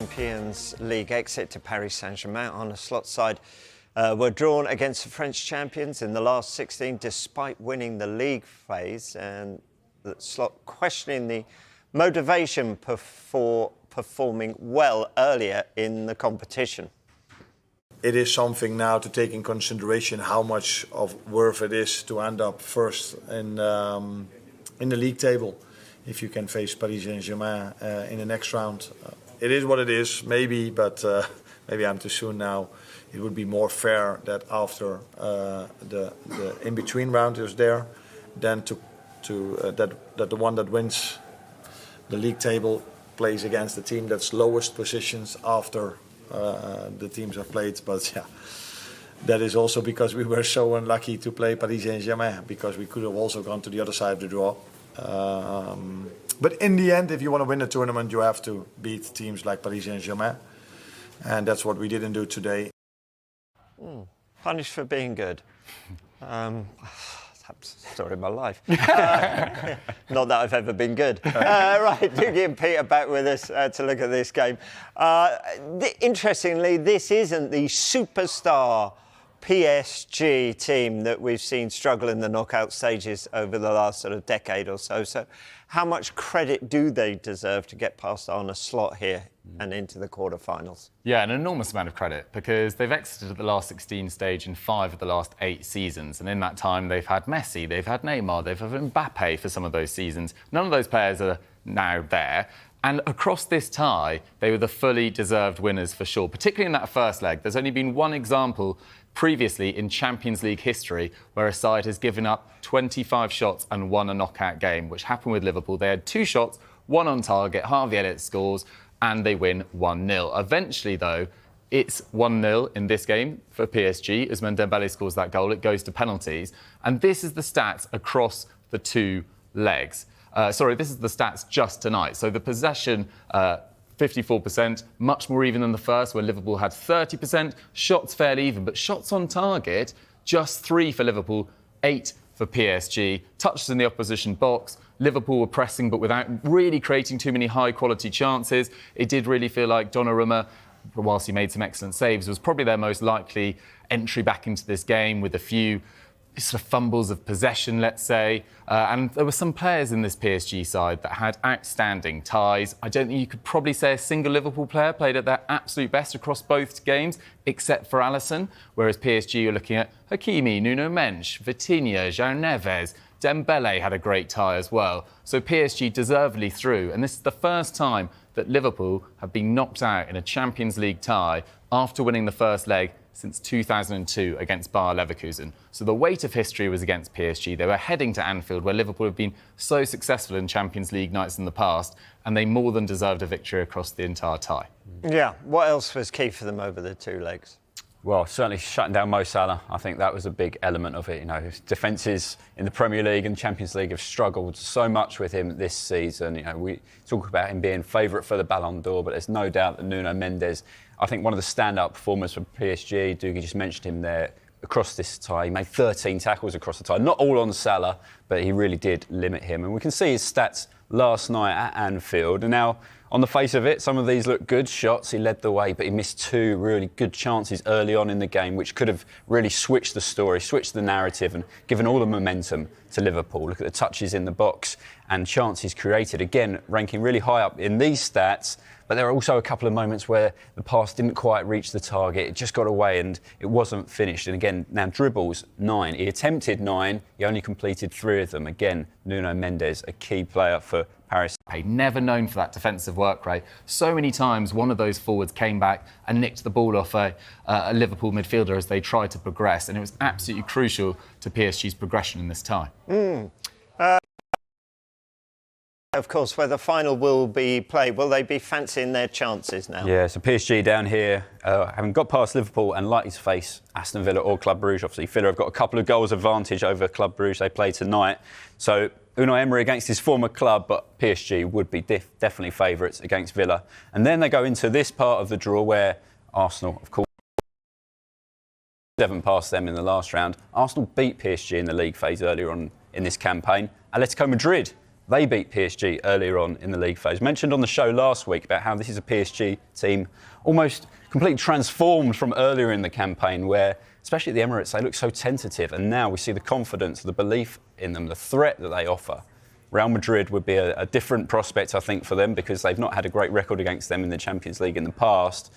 Champions League exit to Paris Saint-Germain on a slot side were drawn against the French champions in the last 16 despite winning the league phase, and the slot questioning the motivation for performing well earlier in the competition. It is something now to take in consideration how much of worth it is to end up first in the league table if you can face Paris Saint-Germain in the next round. It is what it is, maybe, but maybe I'm too soon now. It would be more fair that after the in-between round is there, then that the one that wins the league table plays against the team that's lowest positions after the teams have played. But yeah, that is also because we were so unlucky to play Paris Saint-Germain, because we could have also gone to the other side of the draw. But in the end, if you want to win the tournament, you have to beat teams like Paris Saint-Germain. And that's what we didn't do today. Punished for being good. That's the story of my life. Not that I've ever been good. Right, Doogie and Peter back with us to look at this game. Interestingly, this isn't the superstar PSG team that we've seen struggle in the knockout stages over the last sort of decade or so. So how much credit do they deserve to get past on a slot here and into the quarterfinals? Yeah, an enormous amount of credit, because they've exited at the last 16 stage in 5 of the last 8 seasons. And in that time, they've had Messi, they've had Neymar, they've had Mbappe for some of those seasons. None of those players are now there. And across this tie, they were the fully deserved winners for sure, particularly in that first leg. There's only been one example previously in Champions League history where a side has given up 25 shots and won a knockout game, which happened with Liverpool. They had 2 shots, 1 on target, Harvey Elliott scores, and they win 1-0. Eventually, though, it's 1-0 in this game for PSG. Ousmane Dembele scores that goal. It goes to penalties. And this is the stats across the 2 legs. This is the stats just tonight. So the possession, 54%, much more even than the first, where Liverpool had 30%. Shots fairly even, but shots on target, just 3 for Liverpool, 8 for PSG. Touches in the opposition box. Liverpool were pressing, but without really creating too many high-quality chances. It did really feel like Donnarumma, whilst he made some excellent saves, was probably their most likely entry back into this game, with a few sort of fumbles of possession, let's say. And there were some players in this PSG side that had outstanding ties. I don't think you could probably say a single Liverpool player played at their absolute best across both games, except for Alisson, whereas PSG are looking at Hakimi, Nuno Mendes, Vitinha, João Neves. Dembele had a great tie as well. So PSG deservedly through. And this is the first time that Liverpool have been knocked out in a Champions League tie after winning the first leg since 2002 against Bayer Leverkusen. So the weight of history was against PSG. They were heading to Anfield, where Liverpool have been so successful in Champions League nights in the past, and they more than deserved a victory across the entire tie. Yeah, what else was key for them over the 2 legs? Well, certainly shutting down Mo Salah. I think that was a big element of it. You know, his defences in the Premier League and Champions League have struggled so much with him this season. You know, we talk about him being favourite for the Ballon d'Or, but there's no doubt that Nuno Mendes, I think one of the standout performers for PSG, Doogie just mentioned him there, across this tie. He made 13 tackles across the tie. Not all on Salah, but he really did limit him. And we can see his stats last night at Anfield. And now, on the face of it, some of these look good shots. He led the way, but he missed 2 really good chances early on in the game, which could have really switched the story, switched the narrative, and given all the momentum to Liverpool. Look at the touches in the box and chances created. Again, ranking really high up in these stats, but there are also a couple of moments where the pass didn't quite reach the target. It just got away and it wasn't finished. And again, now dribbles, 9. He attempted 9. He only completed 3 of them. Again, Nuno Mendes, a key player for Paris. Never known for that defensive work rate. So many times one of those forwards came back and nicked the ball off a Liverpool midfielder as they tried to progress, and it was absolutely crucial to PSG's progression in this tie. Of course, where the final will be played, will they be fancying their chances now? Yeah, so PSG down here, having got past Liverpool and likely to face Aston Villa or Club Brugge. Obviously, Villa have got a couple of goals advantage over Club Brugge. They play tonight. So Unai Emery against his former club, but PSG would be definitely favourites against Villa. And then they go into this part of the draw where Arsenal, of course, 7 past them in the last round. Arsenal beat PSG in the league phase earlier on in this campaign. Atletico Madrid They beat PSG earlier on in the league phase. Mentioned on the show last week about how this is a PSG team almost completely transformed from earlier in the campaign where, especially at the Emirates, they look so tentative. And now we see the confidence, the belief in them, the threat that they offer. Real Madrid would be a different prospect, I think, for them because they've not had a great record against them in the Champions League in the past.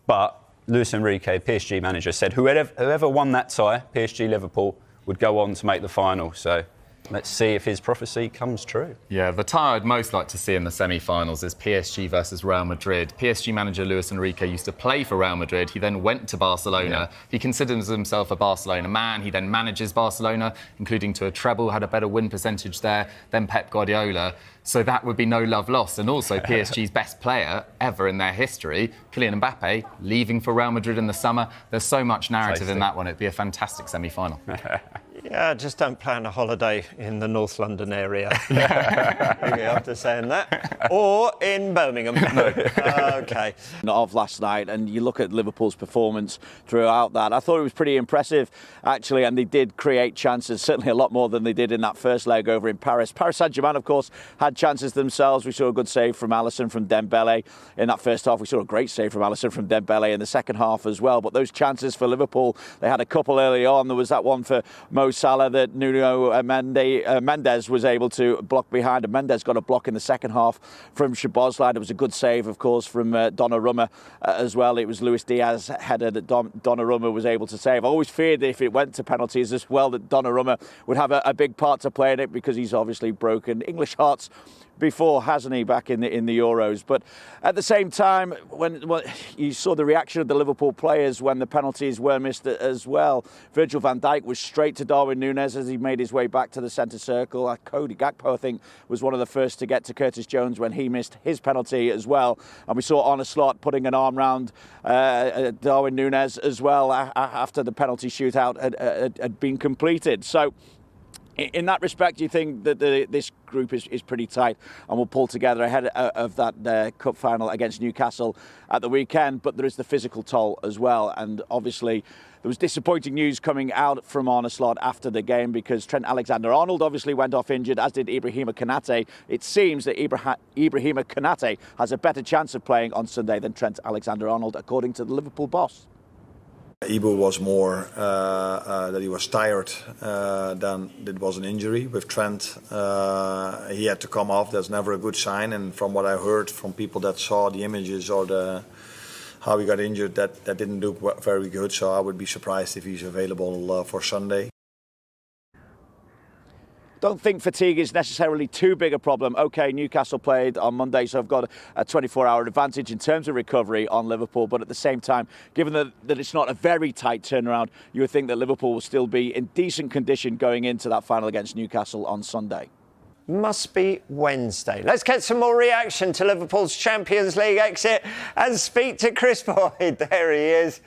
But Luis Enrique, PSG manager, said whoever won that tie, PSG Liverpool, would go on to make the final. So let's see if his prophecy comes true. Yeah, the tie I'd most like to see in the semi-finals is PSG versus Real Madrid. PSG manager Luis Enrique used to play for Real Madrid. He then went to Barcelona. Yeah. He considers himself a Barcelona man. He then manages Barcelona, including to a treble, had a better win percentage there than Pep Guardiola. So that would be no love lost. And also PSG's best player ever in their history, Kylian Mbappe, leaving for Real Madrid in the summer. There's so much narrative in that one. It'd be a fantastic semi-final. Yeah, just don't plan a holiday in the North London area. After saying that. Or in Birmingham. No. OK. Of last night, and you look at Liverpool's performance throughout that. I thought it was pretty impressive, actually, and they did create chances, certainly a lot more than they did in that first leg over in Paris. Paris Saint-Germain, of course, had chances themselves. We saw a good save from Alisson, from Dembele in that first half. We saw a great save from Alisson, from Dembele in the second half as well. But those chances for Liverpool, they had a couple early on. There was that one for Mo Salah that Nuno Mendes was able to block behind, and Mendes got a block in the second half from Szoboszlai. There was a good save, of course, from Donnarumma as well. It was Luis Diaz header that Donnarumma was able to save. I always feared if it went to penalties as well that Donnarumma would have a big part to play in it because he's obviously broken English hearts before, hasn't he, back in the Euros. But at the same time, when you saw the reaction of the Liverpool players when the penalties were missed as well. Virgil van Dijk was straight to Darwin Núñez as he made his way back to the centre circle. Cody Gakpo, I think, was one of the first to get to Curtis Jones when he missed his penalty as well. And we saw Arne Slot putting an arm round Darwin Núñez as well after the penalty shootout had been completed. So in that respect, you think that this group is pretty tight and will pull together ahead of that cup final against Newcastle at the weekend. But there is the physical toll as well. And obviously, there was disappointing news coming out from Arne Slot after the game because Trent Alexander-Arnold obviously went off injured, as did Ibrahima Konate. It seems that Ibrahima Konate has a better chance of playing on Sunday than Trent Alexander-Arnold, according to the Liverpool boss. Ibu was more that he was tired than it was an injury. With Trent, he had to come off. That's never a good sign. And from what I heard from people that saw the images or how he got injured, that didn't look very good. So I would be surprised if he's available for Sunday. Don't think fatigue is necessarily too big a problem. OK, Newcastle played on Monday, so I've got a 24-hour advantage in terms of recovery on Liverpool. But at the same time, given that it's not a very tight turnaround, you would think that Liverpool will still be in decent condition going into that final against Newcastle on Sunday. Must be Wednesday. Let's get some more reaction to Liverpool's Champions League exit and speak to Chris Boyd. There he is.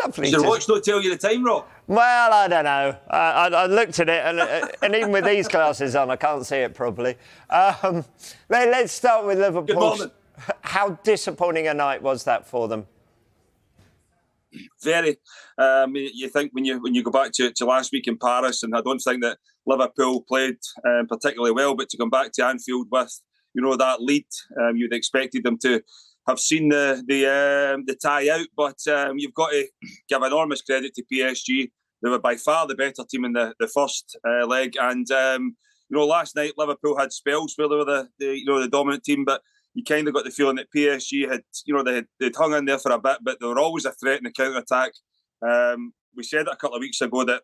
Lovely. Does your watch not tell you the time, Rob? Well, I don't know. I looked at it, and even with these glasses on, I can't see it properly. Let's start with Liverpool. Good morning. How disappointing a night was that for them? Very. You think when you go back to last week in Paris, and I don't think that Liverpool played particularly well, but to come back to Anfield with that lead, you'd expected them to have seen the tie out. But you've got to give enormous credit to PSG. They were by far the better team in the first leg, and last night Liverpool had spells where they were the dominant team, but you kind of got the feeling that PSG had, they'd hung in there for a bit, but they were always a threat in the counter-attack. We said it a couple of weeks ago that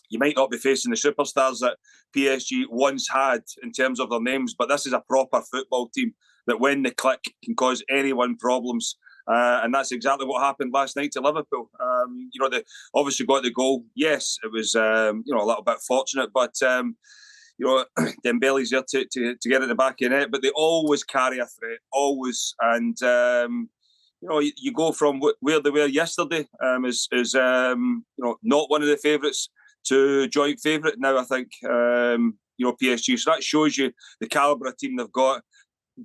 you might not be facing the superstars that PSG once had in terms of their names, but this is a proper football team that when they click can cause anyone problems. And that's exactly what happened last night to Liverpool. They obviously got the goal. Yes, it was, a little bit fortunate, but... Dembele's there to get at the back of the net, but they always carry a threat, always. And, you go from where they were yesterday as not one of the favourites to joint favourite now, I think, PSG. So that shows you the calibre of team they've got.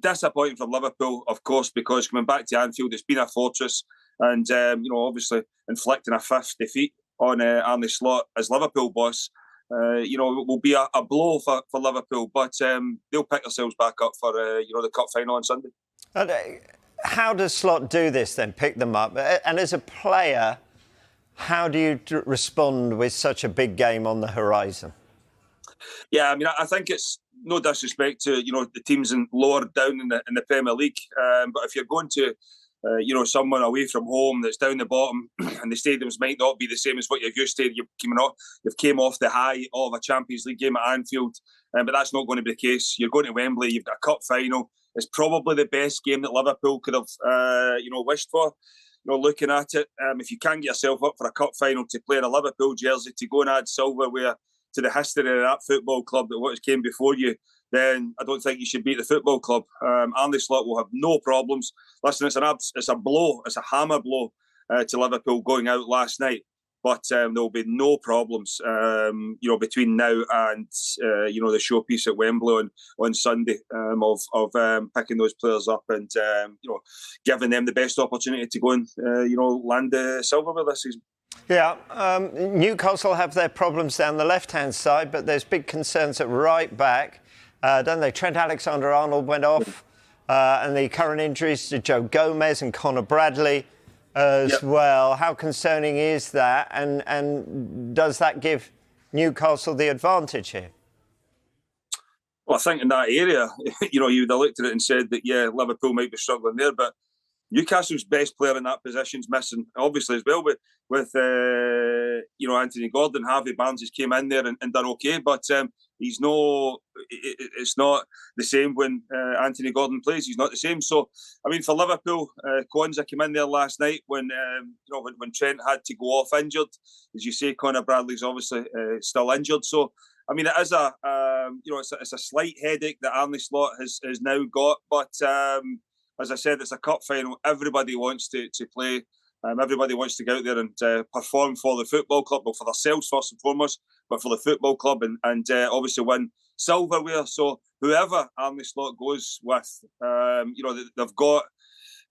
Disappointing from Liverpool, of course, because coming back to Anfield, it's been a fortress. And, obviously inflicting a fifth defeat on Arne Slot as Liverpool boss. will be a blow for Liverpool. But they'll pick themselves back up for the cup final on Sunday. How does Slot do this then? Pick them up, and as a player, how do you respond with such a big game on the horizon? Yeah, I mean, I think it's no disrespect to the teams lower down in the Premier League, but if you're going to someone away from home that's down the bottom, and the stadiums might not be the same as what you're used to. You've came off the high of a Champions League game at Anfield, but that's not going to be the case. You're going to Wembley. You've got a cup final. It's probably the best game that Liverpool could have, wished for. Looking at it, if you can't get yourself up for a cup final to play in a Liverpool jersey, to go and add silverware to the history of that football club that what came before you, then I don't think you should beat the football club. Arne Slot will have no problems. Listen, it's a blow, it's a hammer blow to Liverpool going out last night. But there will be no problems, between now and the showpiece at Wembley on Sunday of picking those players up and giving them the best opportunity to go and land the silverware this season. Yeah, Newcastle have their problems down the left-hand side, but there's big concerns at right back, don't they? Trent Alexander-Arnold went off, and the current injuries to Joe Gomez and Conor Bradley as well. How concerning is that, and does that give Newcastle the advantage here? Well, I think in that area, you'd have looked at it and said that, Liverpool might be struggling there, but Newcastle's best player in that position's missing, obviously, as well, with Anthony Gordon. Harvey Barnes just came in there and done okay, but it's not the same when Anthony Gordon plays. He's not the same. So, I mean, for Liverpool, Kwanzaa came in there last night when Trent had to go off injured. As you say, Conor Bradley's obviously still injured. So, I mean, it is it's a slight headache that Arne Slot has now got, but as I said, it's a cup final. Everybody wants to play. Everybody wants to go out there and perform for the football club, well, for themselves first and foremost, but for the football club and obviously win silverware. So whoever Arne Slot goes with, they've got.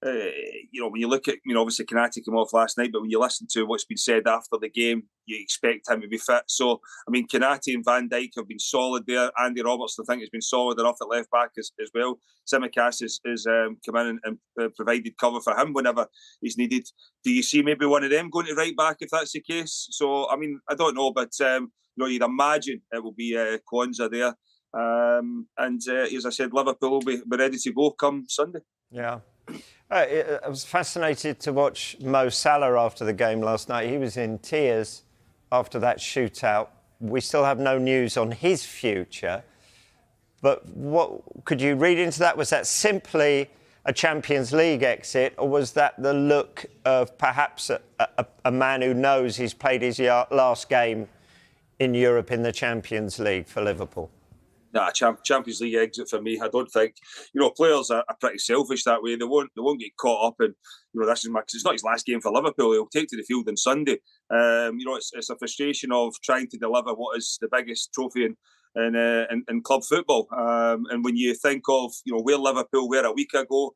When you look at, obviously Konate came off last night, but when you listen to what's been said after the game, you expect him to be fit. So, I mean, Konate and Van Dijk have been solid there. Andy Robertson, I think, has been solid enough at left back as well. Tsimikas has come in and provided cover for him whenever he's needed. Do you see maybe one of them going to right back if that's the case? So, I mean, I don't know, but you'd imagine it will be Kwanzaa there. As I said, Liverpool will be ready to go come Sunday. Yeah. I was fascinated to watch Mo Salah after the game last night. He was in tears after that shootout. We still have no news on his future. But what could you read into that? Was that simply a Champions League exit, or was that the look of perhaps a man who knows he's played his last game in Europe in the Champions League for Liverpool? Nah, Champions League exit for me. I don't think players are pretty selfish that way. They won't get caught up in this is because it's not his last game for Liverpool. He'll take to the field on Sunday. It's a frustration of trying to deliver what is the biggest trophy in club football. And when you think of where Liverpool were a week ago,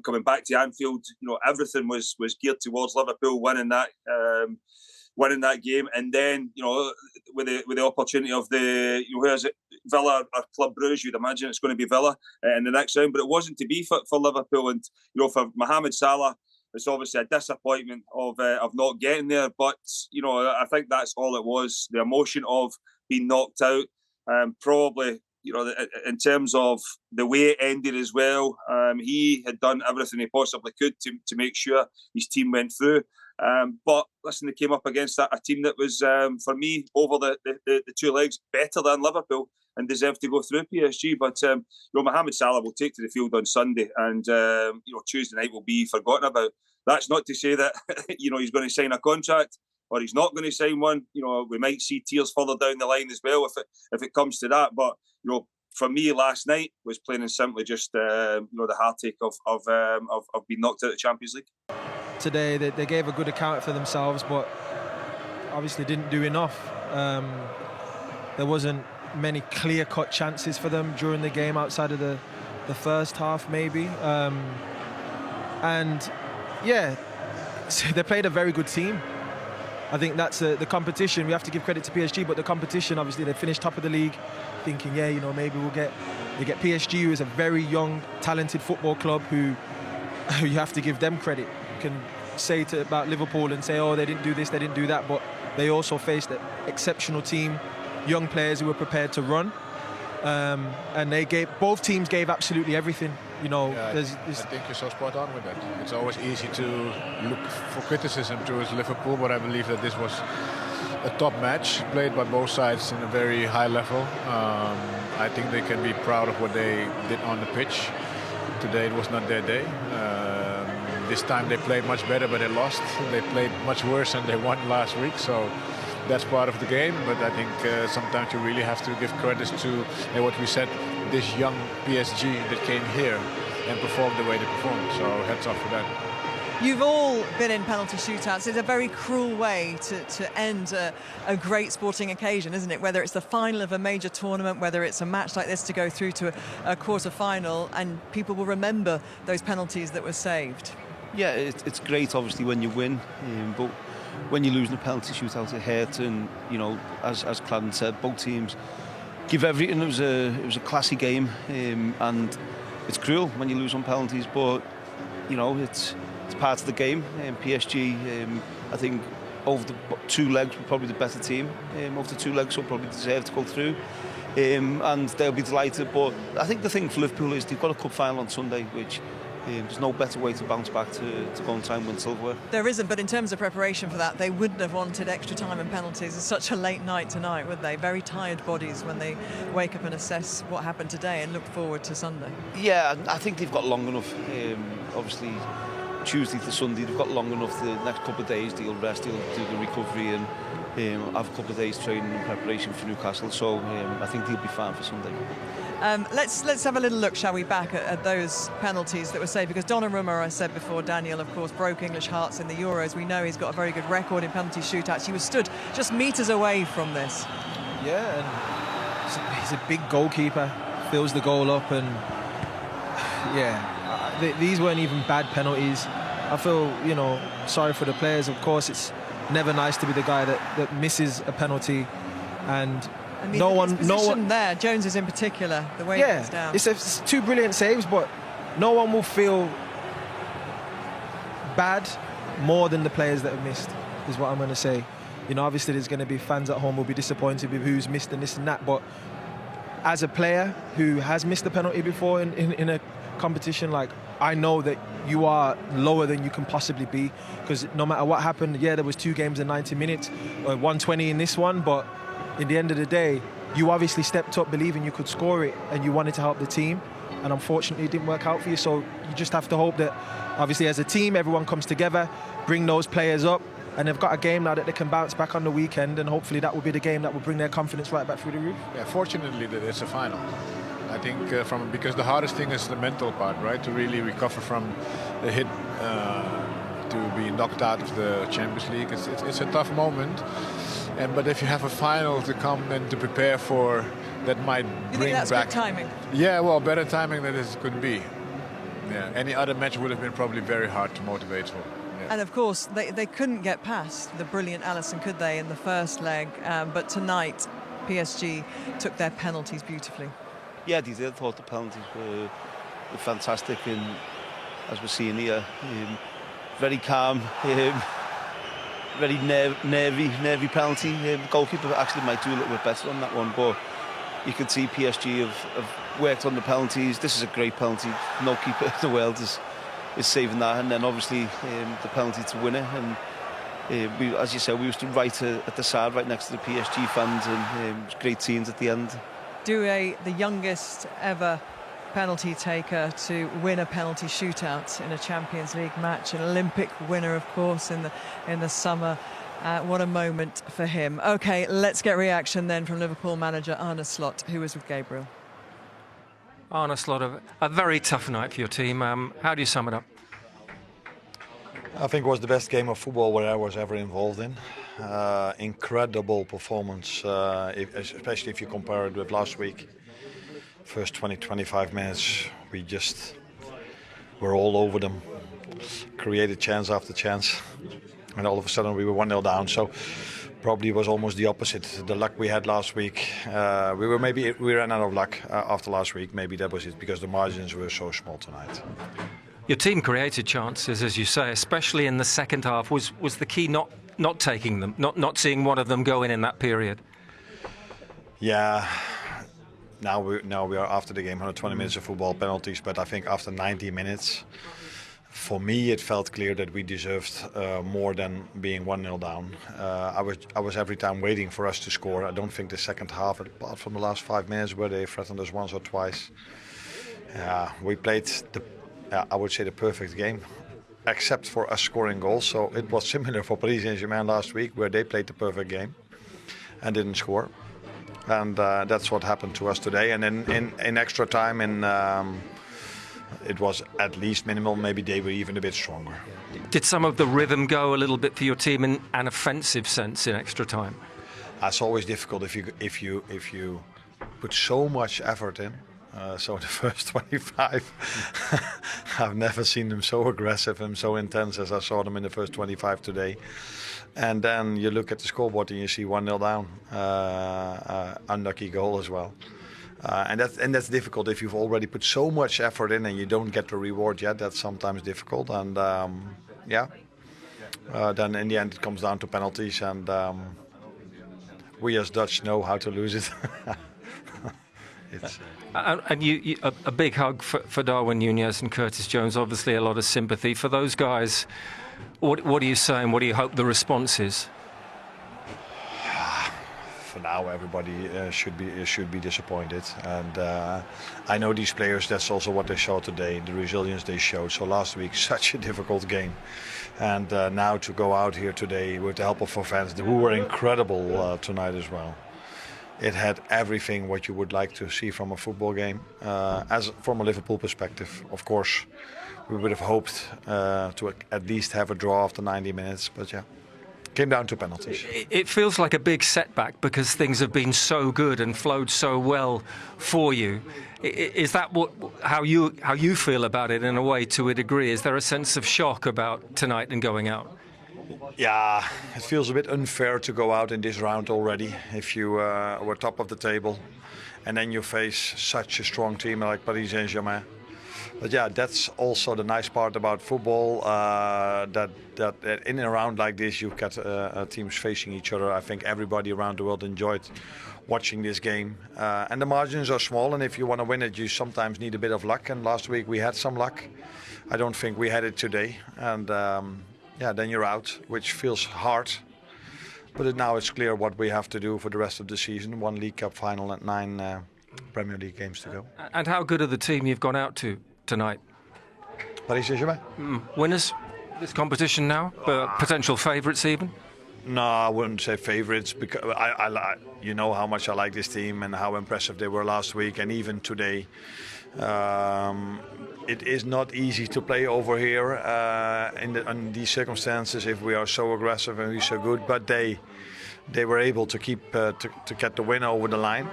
coming back to Anfield, everything was geared towards Liverpool winning that game, and then with the opportunity of where is it, Villa or Club Brugge, you'd imagine it's going to be Villa in the next round, but it wasn't to be for Liverpool, and for Mohamed Salah, it's obviously a disappointment of not getting there. But I think that's all it was, the emotion of being knocked out. Probably in terms of the way it ended as well, he had done everything he possibly could to make sure his team went through. But listen, they came up against a team that was, for me, over the two legs, better than Liverpool and deserved to go through PSG. But Mohamed Salah will take to the field on Sunday, and Tuesday night will be forgotten about. That's not to say that he's going to sign a contract or he's not going to sign one. We might see tears further down the line as well if it comes to that. But for me, last night was plain and simply just the heartache of being knocked out of the Champions League. Today they gave a good account for themselves, but obviously didn't do enough. There wasn't many clear-cut chances for them during the game outside of the first half, maybe. So they played a very good team. I think that's the competition. We have to give credit to PSG, but the competition, obviously, they finished top of the league, thinking, yeah, you know, maybe they get PSG, who is a very young, talented football club who you have to give them credit. You can say about Liverpool and say, oh, they didn't do this, they didn't do that, but they also faced an exceptional team, young players who were prepared to run, and both teams gave absolutely everything. You know, yeah, I think you're so spot on with that. It's always easy to look for criticism towards Liverpool, but I believe that this was a top match played by both sides in a very high level. I think they can be proud of what they did on the pitch. Today it was not their day. This time they played much better, but they lost. They played much worse and they won last week, so that's part of the game. But I think sometimes you really have to give credit to what we said, this young PSG that came here and performed the way they performed. So hats off for that. You've all been in penalty shootouts. It's a very cruel way to end a great sporting occasion, isn't it? Whether it's the final of a major tournament, whether it's a match like this to go through to a quarter-final, and people will remember those penalties that were saved. Yeah, it's great, obviously, when you win, but when you lose in a penalty shootout, it hurts. And you know, as Cladden said, both teams give everything. It was a classy game, and it's cruel when you lose on penalties, but you know, it's part of the game. PSG, I think, over the two legs were probably the better team. Over the two legs, so probably deserve to go through, and they'll be delighted. But I think the thing for Liverpool is they've got a cup final on Sunday, which there's no better way to bounce back to go and try and win silverware. There isn't, but in terms of preparation for that, they wouldn't have wanted extra time and penalties. It's such a late night tonight, would they? Very tired bodies when they wake up and assess what happened today and look forward to Sunday. Yeah, I think they've got long enough. Obviously, Tuesday to Sunday, they've got long enough. The next couple of days, they'll rest, they'll do the recovery, and have a couple of days training and preparation for Newcastle. So I think they'll be fine for Sunday. Let's have a little look, shall we, back at those penalties that were saved, because Donnarumma, I said before, Daniel, of course, broke English hearts in the Euros. We know he's got a very good record in penalty shootouts. He was stood just metres away from this. Yeah, and he's a big goalkeeper, fills the goal up, and yeah, these weren't even bad penalties. I feel, you know, sorry for the players. Of course, it's never nice to be the guy that misses a penalty, and no one there, Jones is in particular, the way yeah, it's down. It's two brilliant saves, but no one will feel bad more than the players that have missed, is what I'm going to say. You know, obviously there's going to be fans at home who will be disappointed with who's missed and this and that, but as a player who has missed a penalty before in a competition, like, I know that you are lower than you can possibly be, because no matter what happened, yeah, there was 2 games in 90 minutes, 120 in this one, but in the end of the day, you obviously stepped up believing you could score it and you wanted to help the team, and unfortunately it didn't work out for you. So you just have to hope that obviously as a team everyone comes together, bring those players up, and they've got a game now that they can bounce back on the weekend, and hopefully that will be the game that will bring their confidence right back through the roof. Yeah, fortunately that it's a final. I think because the hardest thing is the mental part, right? To really recover from the hit, to be knocked out of the Champions League. It's a tough moment. But if you have a final to come and to prepare for, that might bring that's back good timing. Yeah, well, better timing than it could be. Yeah, any other match would have been probably very hard to motivate for. Yeah. And of course, they couldn't get past the brilliant Alisson, could they, in the first leg? But tonight, PSG took their penalties beautifully. Yeah, they did. I thought the penalties were fantastic, and as we're seeing here, very calm. Very nervy penalty. The goalkeeper actually might do a little bit better on that one, but you can see PSG have worked on the penalties. This is a great penalty. No keeper in the world is saving that, and then obviously the penalty to win it. And we, as you said, we stood right at the side, right next to the PSG fans, and it was great scenes at the end. Doué, the youngest ever penalty taker to win a penalty shootout in a Champions League match, an Olympic winner, of course, in the summer. What a moment for him. Okay, let's get reaction then from Liverpool manager Arne Slot, who was with Gabriel. Arne Slot, a very tough night for your team. How do you sum it up? I think it was the best game of football where I was ever involved in. Incredible performance, especially if you compare it with last week. First 20-25 minutes, we just were all over them. Created chance after chance. and all of a sudden we were 1-0 down. So probably was almost the opposite. The luck we had last week, we ran out of luck after last week. Maybe that was it, because the margins were so small tonight. Your team created chances, as you say, especially in the second half. Was the key not taking them, not seeing one of them go in that period? Yeah. Now we are after the game, 120 minutes of football, penalties. But I think after 90 minutes, for me, it felt clear that we deserved more than being 1-0 down. I was every time waiting for us to score. I don't think the second half, apart from the last 5 minutes where they threatened us once or twice, we played I would say the perfect game, except for us scoring goals. So it was similar for Paris Saint-Germain last week, where they played the perfect game and didn't score. And that's what happened to us today. And then in extra time, it was at least minimal. Maybe they were even a bit stronger. Did some of the rhythm go a little bit for your team in an offensive sense in extra time? It's always difficult if you put so much effort in. So the first 25, I've never seen them so aggressive and so intense as I saw them in the first 25 today. And then you look at the scoreboard and you see 1-0 down, unlucky goal as well. And that's difficult if you've already put so much effort in and you don't get the reward yet. That's sometimes difficult. And then in the end it comes down to penalties, and we as Dutch know how to lose it. And you, a big hug for Darwin Núñez and Curtis Jones. Obviously, a lot of sympathy for those guys. What are you saying? What do you hope the response is? For now, everybody should be disappointed, and I know these players. That's also what they showed today, the resilience they showed. So last week, such a difficult game, and now to go out here today with the help of our fans, who were incredible tonight as well. It had everything what you would like to see from a football game. From a Liverpool perspective, of course, we would have hoped to at least have a draw after 90 minutes, but yeah, came down to penalties. It feels like a big setback because things have been so good and flowed so well for you. Is that how you feel about it in a way, to a degree? Is there a sense of shock about tonight and going out? Yeah, it feels a bit unfair to go out in this round already. If you were top of the table and then you face such a strong team like Paris Saint-Germain. But yeah, that's also the nice part about football, that in a round like this you've got teams facing each other. I think everybody around the world enjoyed watching this game. And the margins are small, and if you want to win it, you sometimes need a bit of luck. And last week we had some luck. I don't think we had it today. And then you're out, which feels hard. But now it's clear what we have to do for the rest of the season. 1 League Cup final and 9 Premier League games to go. And how good are the team you've gone out to tonight? Paris Saint-Germain. Winners this competition now? Potential favourites even? No, I wouldn't say favourites, because you know how much I like this team and how impressive they were last week and even today. It is not easy to play over here in these circumstances if we are so aggressive and we're so good. But they were able to keep to get the win over the line.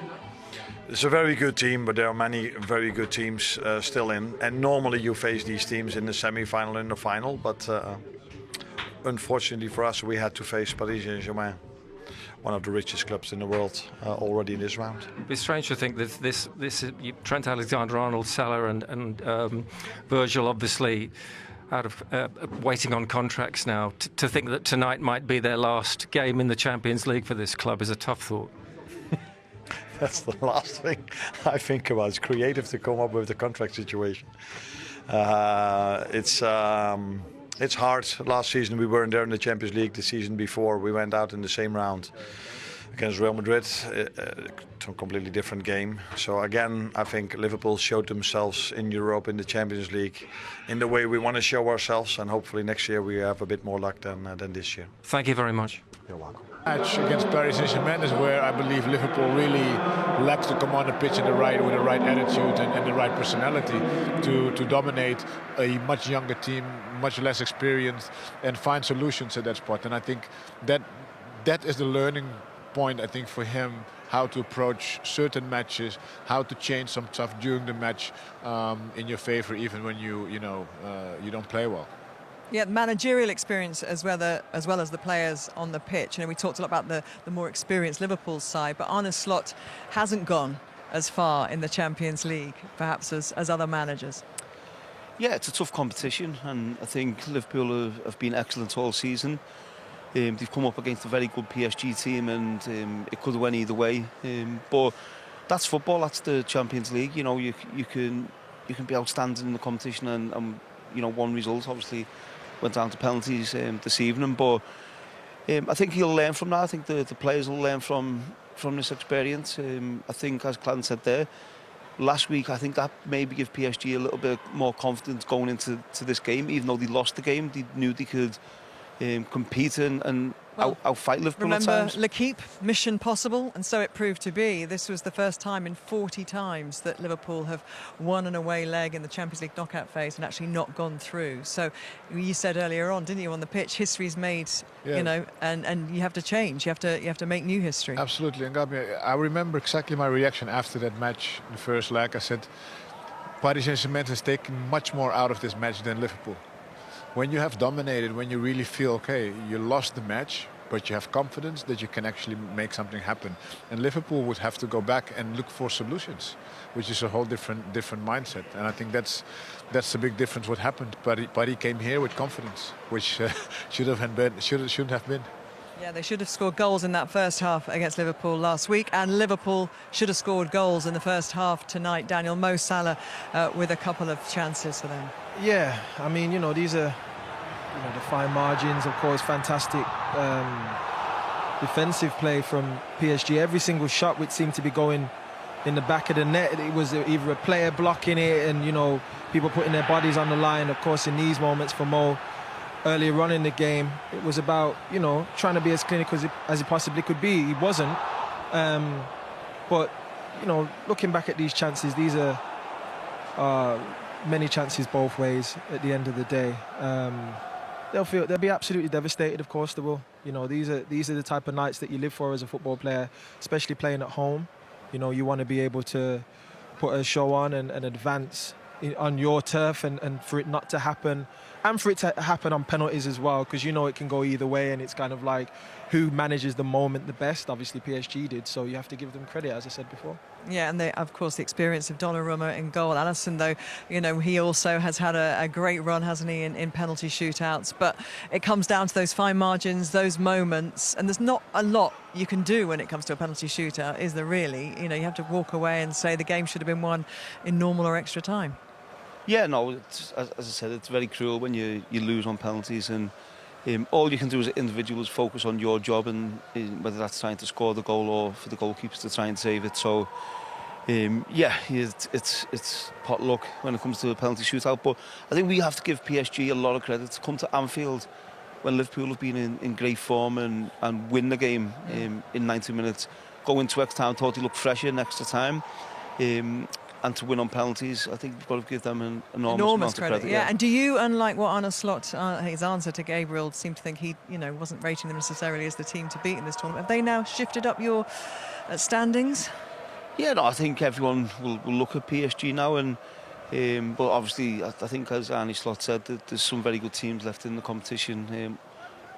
It's a very good team, but there are many very good teams still in. And normally you face these teams in the semi-final and the final. But unfortunately for us, we had to face Paris Saint-Germain, one of the richest clubs in the world, already in this round. It's strange to think that this is Trent Alexander-Arnold, Salah and Virgil, obviously out of waiting on contracts now. To think that tonight might be their last game in the Champions League for this club is a tough thought. That's the last thing I think about. It's creative to come up with the contract situation. It's hard. Last season we weren't there in the Champions League. The season before we went out in the same round against Real Madrid. It's a completely different game. So again, I think Liverpool showed themselves in Europe in the Champions League in the way we want to show ourselves, and hopefully next year we have a bit more luck than this year. Thank you very much. You're welcome. Match against Paris Saint-Germain is where I believe Liverpool really lacks to come on the pitch with the right attitude and the right personality to dominate a much younger team, much less experienced, and find solutions at that spot. And I think that is the learning point, I think, for him, how to approach certain matches, how to change some stuff during the match in your favor, even when you don't play well. Yeah, managerial experience as well as the players on the pitch. We talked a lot about the more experienced Liverpool side, but Arne Slot hasn't gone as far in the Champions League, perhaps as other managers. Yeah, it's a tough competition, and I think Liverpool have been excellent all season. They've come up against a very good PSG team, and it could have went either way. But that's football. That's the Champions League. You know, you can be outstanding in the competition, and you know, one result obviously went down to penalties this evening. But I think he'll learn from that. I think the players will learn from this experience. I think, as Clan said there, last week, I think that maybe give PSG a little bit more confidence going into this game. Even though they lost the game, they knew they could compete and outfight Liverpool at times. Remember L'Équipe, mission possible, and so it proved to be. This was the first time in 40 times that Liverpool have won an away leg in the Champions League knockout phase and actually not gone through. So you said earlier on, didn't you, on the pitch, history's made, Yeah. you know, and you have to change. You have to make new history. Absolutely. And Gabi, I remember exactly my reaction after that match, the first leg. I said, Paris Saint-Germain has taken much more out of this match than Liverpool. When you have dominated, when you really feel, okay, you lost the match, but you have confidence that you can actually make something happen. And Liverpool would have to go back and look for solutions, which is a whole different mindset. And I think that's the big difference what happened. But he came here with confidence, which shouldn't have been. Yeah, they should have scored goals in that first half against Liverpool last week, and Liverpool should have scored goals in the first half tonight. Daniel, Mo Salah with a couple of chances for them. Yeah, I mean, you know, these are the fine margins, of course, fantastic defensive play from PSG. Every single shot which seemed to be going in the back of the net, it was either a player blocking it and, you know, people putting their bodies on the line. Of course, in these moments for Mo, earlier on in the game, it was about, you know, trying to be as clinical as he possibly could be. He wasn't. But, you know, looking back at these chances, these are many chances both ways at the end of the day. They'll be absolutely devastated, of course they will. You know, these are the type of nights that you live for as a football player, especially playing at home. You know, you want to be able to put a show on and advance on your turf, and for it not to happen, and for it to happen on penalties as well, because you know it can go either way, and it's kind of like who manages the moment the best. Obviously PSG did, so you have to give them credit, as I said before. Yeah, and of course the experience of Donnarumma in goal. Alisson, though, you know, he also has had a great run, hasn't he, in penalty shootouts, but it comes down to those fine margins, those moments, and there's not a lot you can do when it comes to a penalty shootout, is there really? You know, you have to walk away and say the game should have been won in normal or extra time. Yeah, no, as I said, it's very cruel when you lose on penalties, and all you can do as an individual is focus on your job, and whether that's trying to score the goal or for the goalkeepers to try and save it. So, yeah, it's pot luck when it comes to a penalty shootout. But I think we have to give PSG a lot of credit to come to Anfield when Liverpool have been in great form and win the game in 90 minutes. Go into extra time, thought he looked fresher in extra time. And to win on penalties, I think we've got to give them an enormous amount of credit. Yeah. And do you, unlike what Arne Slot, his answer to Gabriel, seemed to think he, you know, wasn't rating them necessarily as the team to beat in this tournament? Have they now shifted up your standings? Yeah, no, I think everyone will look at PSG now, and but obviously I think, as Arne Slot said, that there's some very good teams left in the competition.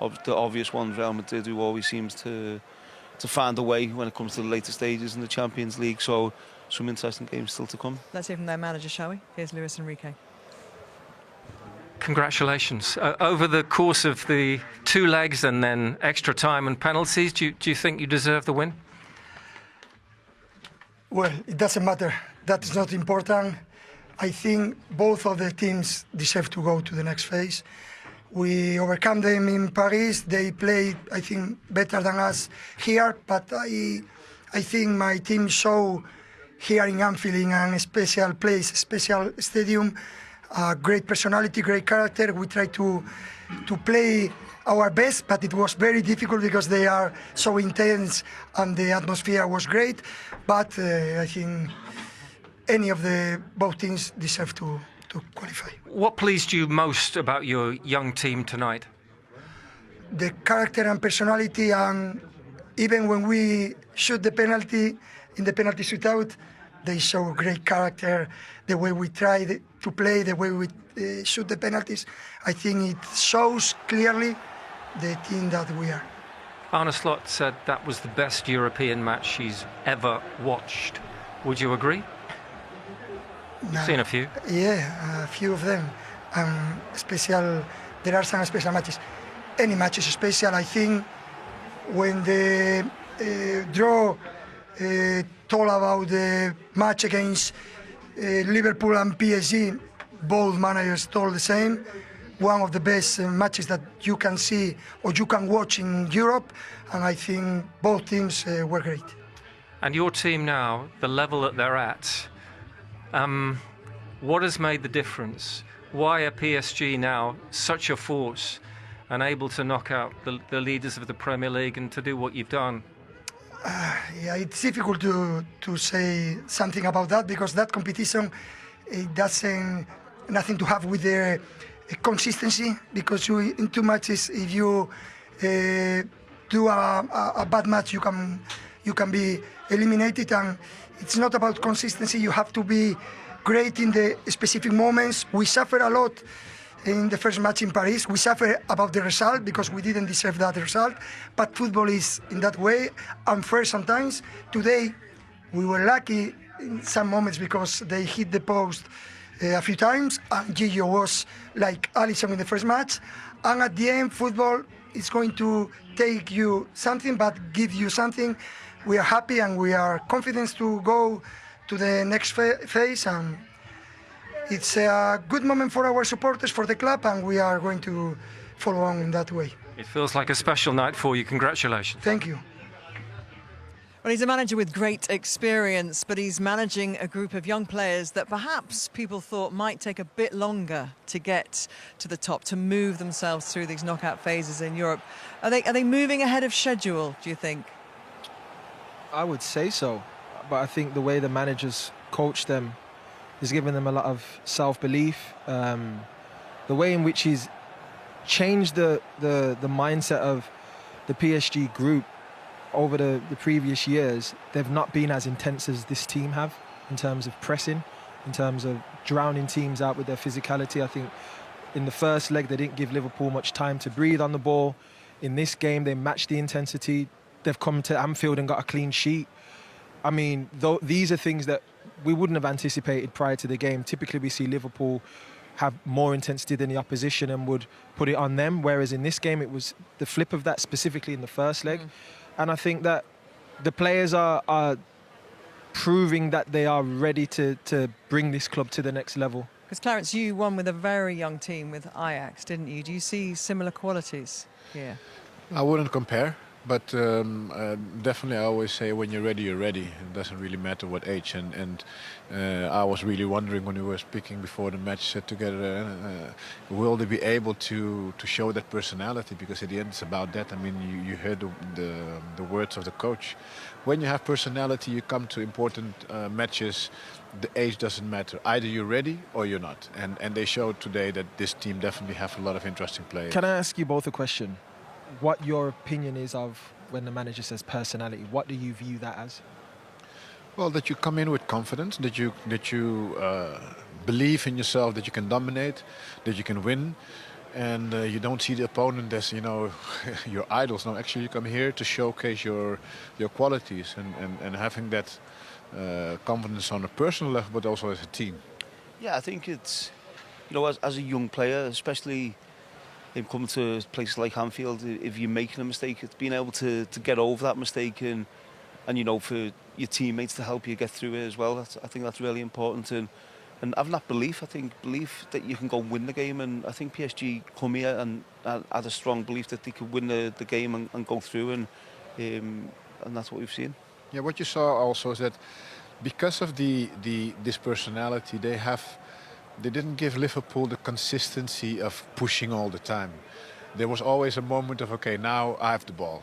The obvious ones, Real Madrid, who always seems to find a way when it comes to the later stages in the Champions League. So some interesting games still to come. Let's hear from their manager, shall we? Here's Luis Enrique. Congratulations. Over the course of the 2 legs and then extra time and penalties, do you think you deserve the win? Well, it doesn't matter. That is not important. I think both of the teams deserve to go to the next phase. We overcome them in Paris. They played, I think, better than us here, but I think my team showed here in Anfield, in a special place, a special stadium, great personality, great character. We try to play our best, but it was very difficult because they are so intense and the atmosphere was great. But I think any of both teams deserve to qualify. What pleased you most about your young team tonight? The character and personality, and even when we shoot the penalty, in the penalty shootout, they show great character, the way we try to play, the way we shoot the penalties. I think it shows clearly the team that we are. Arne Slot said that was the best European match she's ever watched. Would you agree? You've seen a few. Yeah, a few of them. There are some special matches. Any match is special. I think when the draw told about the match against Liverpool and PSG, both managers told the same. One of the best matches that you can see or you can watch in Europe, and I think both teams were great. And your team now, the level that they're at, what has made the difference? Why are PSG now such a force and able to knock out the leaders of the Premier League and to do what you've done? Yeah, it's difficult to say something about that because that competition, it doesn't nothing to have with the consistency, because in 2 matches, if you do a bad match, you can be eliminated, and it's not about consistency. You have to be great in the specific moments. We suffer a lot in the first match in Paris. We suffer about the result because we didn't deserve that result, but football is in that way unfair sometimes. Today we were lucky in some moments because they hit the post a few times, and Gio was like Alisson in the first match. And at the end, football is going to take you something, but give you something. We are happy and we are confident to go to the next phase. And it's a good moment for our supporters, for the club, and we are going to follow on in that way. It feels like a special night for you. Congratulations. Thank you. Well, he's a manager with great experience, but he's managing a group of young players that perhaps people thought might take a bit longer to get to the top, to move themselves through these knockout phases in Europe. Are they moving ahead of schedule, do you think? I would say so, but I think the way the managers coach them is giving them a lot of self-belief. The way in which he's changed the mindset of the PSG group over the previous years, they've not been as intense as this team have in terms of pressing, in terms of drowning teams out with their physicality. I think in the first leg, they didn't give Liverpool much time to breathe on the ball. In this game, they matched the intensity. They've come to Anfield and got a clean sheet. I mean, these are things that we wouldn't have anticipated prior to the game. Typically, we see Liverpool have more intensity than the opposition and would put it on them, whereas in this game, it was the flip of that, specifically in the first leg. And I think that the players are proving that they are ready to bring this club to the next level. Because, Clarence, you won with a very young team with Ajax, didn't you? Do you see similar qualities here? I wouldn't compare, but definitely I always say when you're ready, you're ready. It doesn't really matter what age. And I was really wondering when we were speaking before the match together, will they be able to show that personality? Because at the end it's about that. I mean, you heard the words of the coach. When you have personality, you come to important matches. The age doesn't matter. Either you're ready or you're not. And they showed today that this team definitely have a lot of interesting players. Can I ask you both a question? What your opinion is of when the manager says personality? What do you view that as? Well, that you come in with confidence, that you believe in yourself, that you can dominate, that you can win, and you don't see the opponent as, you know, your idols. No, actually you come here to showcase your qualities and having that confidence on a personal level, but also as a team. Yeah, I think it's, you know, as a young player, especially in coming to places like Anfield, if you're making a mistake, it's being able to get over that mistake and you know, for your teammates to help you get through it as well. I think that's really important. And having that belief, I think, belief that you can go and win the game. And I think PSG come here and had a strong belief that they could win the game and go through. And that's what we've seen. Yeah, what you saw also is that because of this personality, they didn't give Liverpool the consistency of pushing all the time. There was always a moment of, okay, now I have the ball.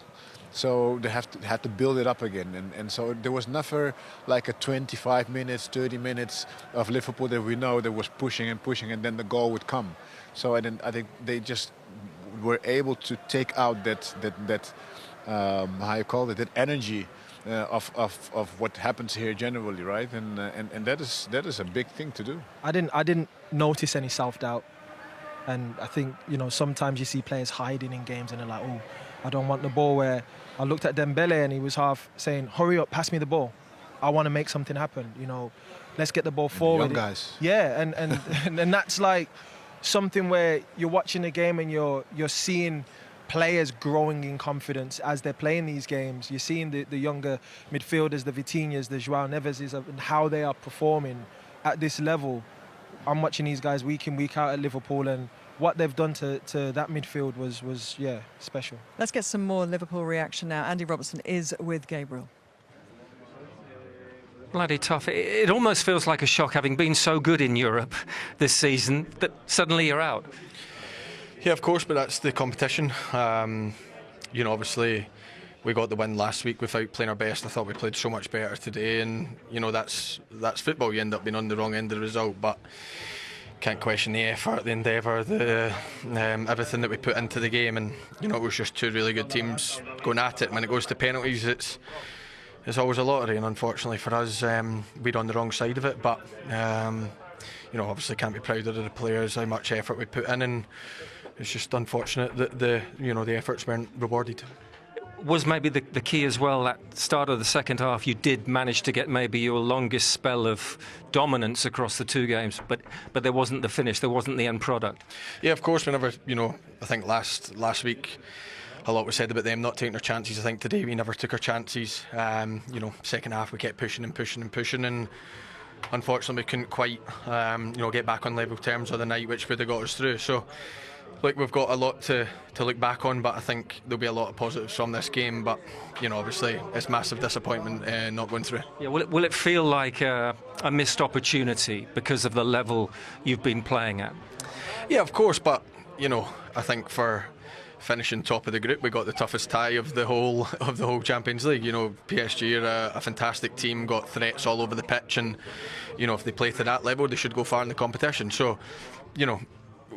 So they had to build it up again. And so there was never like a 25 minutes, 30 minutes of Liverpool that we know that was pushing and then the goal would come. So I think they just were able to take out that how you call it, that energy of what happens here generally, right? And that is a big thing to do. I didn't notice any self-doubt, and I think, you know, sometimes you see players hiding in games and they're like, oh, I don't want the ball. Where I looked at Dembele and he was half saying, hurry up, pass me the ball. I want to make something happen. You know, let's get the ball forward. Young guys. Yeah, and that's like something where you're watching the game and you're seeing players growing in confidence as they're playing these games. You're seeing the younger midfielders, the Vitinhas, the João Neveses, and how they are performing at this level. I'm watching these guys week in, week out at Liverpool, and what they've done to that midfield was special. Let's get some more Liverpool reaction now. Andy Robertson is with Gabriel. Bloody tough. It almost feels like a shock, having been so good in Europe this season, that suddenly you're out. Yeah, of course, but that's the competition. You know, obviously, we got the win last week without playing our best. I thought we played so much better today, and you know that's football. You end up being on the wrong end of the result, but can't question the effort, the endeavour, the everything that we put into the game. And you know, it was just two really good teams going at it. When it goes to penalties, it's always a lottery, and unfortunately for us, we're on the wrong side of it. But you know, obviously can't be prouder of the players, how much effort we put in, and it's just unfortunate that the efforts weren't rewarded. Was maybe the key as well, at the start of the second half, you did manage to get maybe your longest spell of dominance across the two games, but there wasn't the finish, there wasn't the end product. Yeah, of course, whenever, you know, I think last week a lot was said about them not taking their chances. I think today we never took our chances. You know, second half we kept pushing, and unfortunately we couldn't quite get back on level terms of the night, which would have got us through. So look, we've got a lot to look back on, but I think there'll be a lot of positives from this game. But you know, obviously it's massive disappointment not going through. Yeah, will it feel like a missed opportunity because of the level you've been playing at? Yeah, of course, but you know, I think for finishing top of the group, we got the toughest tie of the whole Champions League. You know, PSG are a fantastic team, got threats all over the pitch, and you know, if they play to that level, they should go far in the competition. So, you know,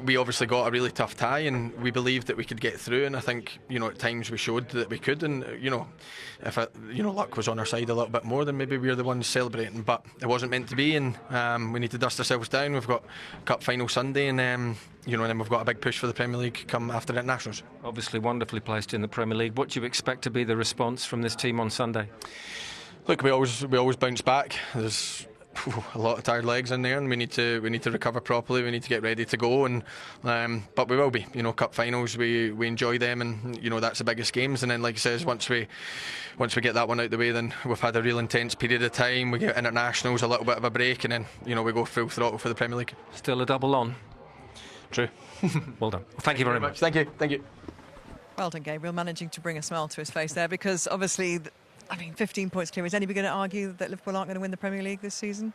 we obviously got a really tough tie, and we believed that we could get through, and I think, you know, at times we showed that we could, and you know, if luck was on our side a little bit more, then maybe we were the ones celebrating, but it wasn't meant to be, and we need to dust ourselves down. We've got cup final Sunday, and you know, and then we've got a big push for the Premier League come after the internationals. Obviously wonderfully placed in the Premier League. What do you expect to be the response from this team on Sunday? Look, we always bounce back. There's a lot of tired legs in there, and we need to recover properly. We need to get ready to go, and but we will be. You know, cup finals, we enjoy them, and you know, that's the biggest games. And then, like I says, once we get that one out the way, then we've had a real intense period of time. We get internationals, a little bit of a break, and then you know, we go full throttle for the Premier League. Still a double on. True. Well done. Thank you very much. Thank you. Well done, Gabriel, managing to bring a smile to his face there, because obviously, I mean, 15 points clear. Is anybody going to argue that Liverpool aren't going to win the Premier League this season?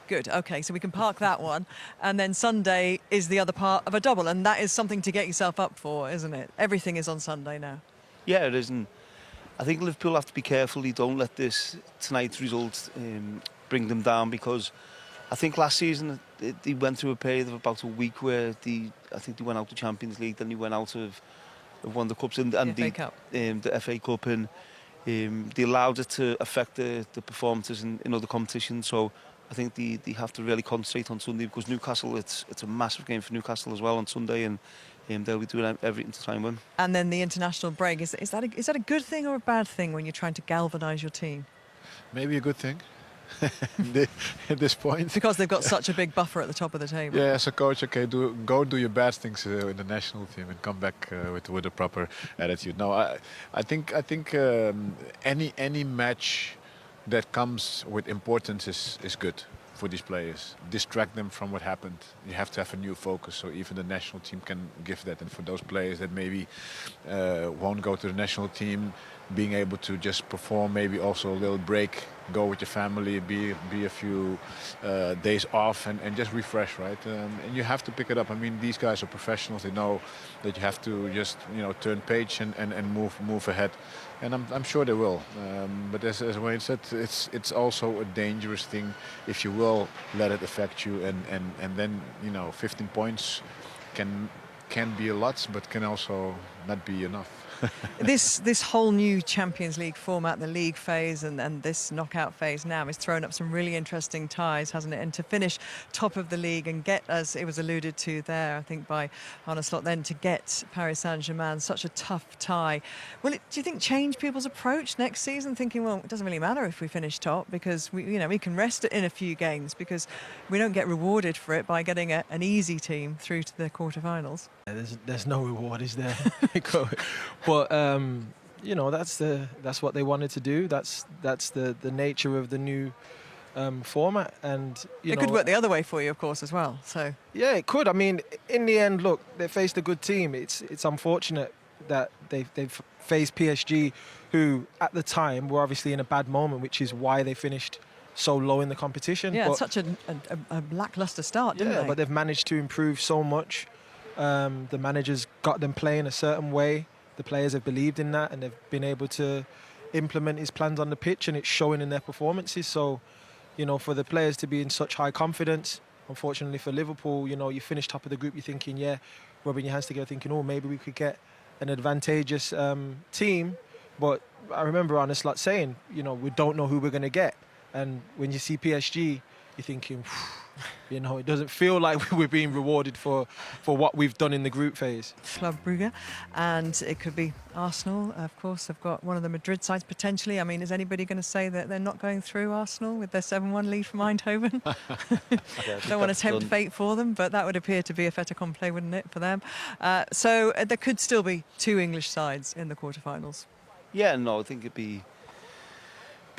Good, OK, so we can park that one. And then Sunday is the other part of a double, and that is something to get yourself up for, isn't it? Everything is on Sunday now. Yeah, it is. And I think Liverpool have to be careful. They don't let tonight's result bring them down, because I think last season they went through a period of about a week where I think they went out of the Champions League, then they went out of one of the cups, and the FA Cup, and they allowed it to affect the performances in other competitions. So I think they have to really concentrate on Sunday, because Newcastle, it's a massive game for Newcastle as well on Sunday, and they'll be doing everything to try and win. And then the international break, is that a good thing or a bad thing when you're trying to galvanise your team? Maybe a good thing. At this point, because they've got such a big buffer at the top of the table. Yeah, as a coach, okay, go do your bad things in the national team and come back with a proper attitude. No, I think any match that comes with importance is good for these players. Distract them from what happened. You have to have a new focus, so even the national team can give that. And for those players that maybe won't go to the national team, being able to just perform, maybe also a little break, go with your family, be a few days off, and just refresh, right? And you have to pick it up. I mean, these guys are professionals. They know that you have to just turn page and move ahead. And I'm sure they will. But as Wayne said, it's also a dangerous thing if you will let it affect you, and then 15 points can be a lot, but can also not be enough. This whole new Champions League format, the league phase and this knockout phase now, has thrown up some really interesting ties, hasn't it? And to finish top of the league and get, as it was alluded to there, I think by Arne Slot, then to get Paris Saint-Germain, such a tough tie. Will it, do you think, change people's approach next season, thinking, well, it doesn't really matter if we finish top because we can rest it in a few games because we don't get rewarded for it by getting an easy team through to the quarterfinals? There's no reward, is there? But that's what they wanted to do. That's the nature of the new format, and it could work the other way for you, of course, as well. So yeah, it could. I mean, in the end, look, they faced a good team. It's unfortunate that they've faced PSG, who at the time were obviously in a bad moment, which is why they finished so low in the competition. Yeah, such a lackluster start, didn't they? But they've managed to improve so much. The managers got them playing a certain way. The players have believed in that, and they've been able to implement his plans on the pitch, and it's showing in their performances. So, for the players to be in such high confidence, unfortunately for Liverpool, you finish top of the group, you're thinking, rubbing your hands together, thinking, oh, maybe we could get an advantageous team. But I remember Arne Slot saying, we don't know who we're going to get. And when you see PSG, you're thinking, it doesn't feel like we're being rewarded for what we've done in the group phase. Club Brugge, and it could be Arsenal. Of course, they've got one of the Madrid sides potentially. I mean, is anybody going to say that they're not going through Arsenal with their 7-1 lead from Eindhoven? Don't want to tempt fate for them, but that would appear to be a fait accompli, wouldn't it, for them? So there could still be 2 English sides in the quarterfinals. Yeah, no, I think it'd be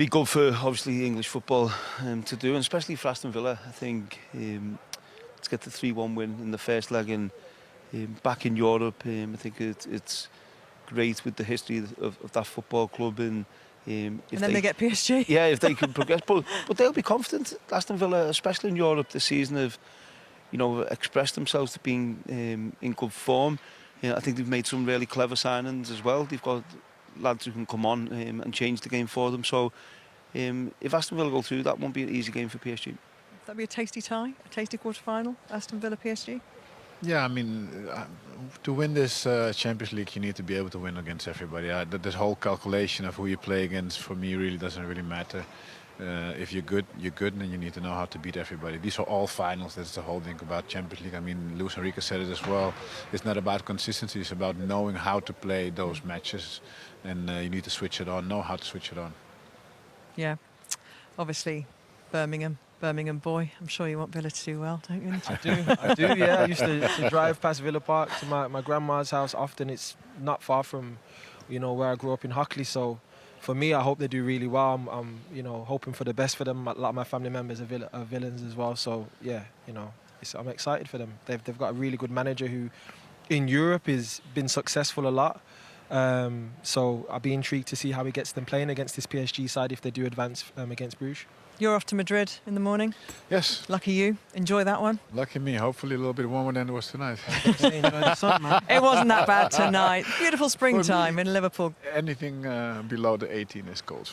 good for obviously English football to do, and especially for Aston Villa. I think to get the 3-1 win in the first leg and back in Europe, I think it's great with the history of that football club. And then they get PSG. Yeah, if they can progress, but they'll be confident. Aston Villa, especially in Europe this season, have expressed themselves to being in good form. I think they've made some really clever signings as well. They've got lads who can come on and change the game for them. So if Aston Villa go through, that won't be an easy game for PSG. That'd be a tasty tie, a tasty quarter-final, Aston Villa PSG. Yeah, I mean, to win this Champions League, you need to be able to win against everybody. This whole calculation of who you play against, for me, really doesn't really matter. If you're good, and you need to know how to beat everybody. These are all finals. That's the whole thing about Champions League. I mean, Luis Enrique said it as well. It's not about consistency. It's about knowing how to play those matches. And you need to switch it on, know how to switch it on. Yeah, obviously Birmingham boy. I'm sure you want Villa to do well, don't you? I do, yeah. I used to drive past Villa Park to my grandma's house often. It's not far from, where I grew up in Hockley. So for me, I hope they do really well. I'm hoping for the best for them. A lot of my family members are villains as well. So yeah, I'm excited for them. They've got a really good manager who, in Europe, has been successful a lot. So I'll be intrigued to see how he gets them playing against this PSG side if they do advance against Bruges. You're off to Madrid in the morning. Yes. Lucky you. Enjoy that one. Lucky me. Hopefully a little bit warmer than it was tonight. Enjoy the sun, man. It wasn't that bad tonight. Beautiful springtime in Liverpool. Anything below the 18 is cold.